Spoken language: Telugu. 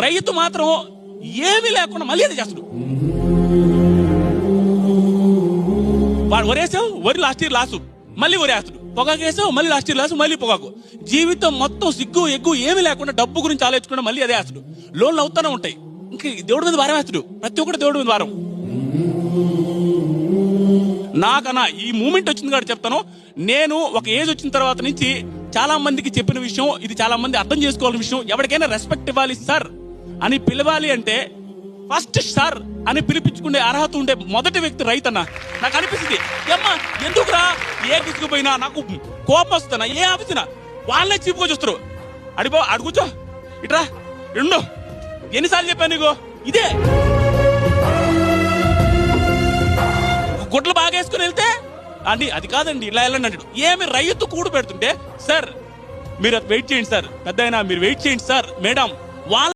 రైతు మాత్రం ఏమీ లేకుండా మళ్ళీ అది చేస్తాడు. వాడు వరేసావు, వరి లాస్ట్ ఇయర్ లాసు, మళ్ళీ వరేస్తాడు. పొగాకు వేసావు, మళ్ళీ లాస్ట్ ఇయర్ లాసు, మళ్ళీ పొగాకు. జీవితం మొత్తం సిగ్గు ఎగ్గు ఏమీ లేకుండా డబ్బు గురించి ఆలోచించుకుంటే మళ్ళీ అదే వేస్తాడు. లోన్లు అవుతానే ఉంటాయి. ఇంకా దేవుడి మీద భారం వేస్తాడు. ప్రతి ఒక్కటి దేవుడి మీద భారం. నాకన్నా ఈ మూమెంట్ వచ్చింది కాబట్టి చెప్తాను. నేను ఒక ఏజ్ వచ్చిన తర్వాత నుంచి చాలా మందికి చెప్పిన విషయం ఇది, చాలా మంది అర్థం చేసుకోవాల్సిన విషయం. ఎవరికైనా రెస్పెక్ట్ ఇవ్వాలి సార్ అని పిలవాలి అంటే ఫస్ట్ సార్ అని పిలిపించుకునే అర్హత ఉండే మొదటి వ్యక్తి రైతన్న. నాకు అనిపిస్తుంది, ఏమ్మా ఎందుకురా ఏ తీసుకుపోయినా నాకు కోపం వస్తున్నా, ఏ ఆఫీసినా వాళ్ళనే చీపుకో చూస్తారు. అడుగుచో ఇట్రా రెండు ఎన్నిసార్లు చెప్పాను నీకు ఇదే. గుడ్లు బాగా వేసుకుని వెళ్తే అండి అది కాదండి ఇలా వెళ్ళండి అంటాడు. ఏమి రైతు కూడు పెడుతుంటే సార్ మీరు వెయిట్ చేయండి సార్, పెద్ద అయినా మీరు వెయిట్ చేయండి సార్, మేడం వాళ్ళ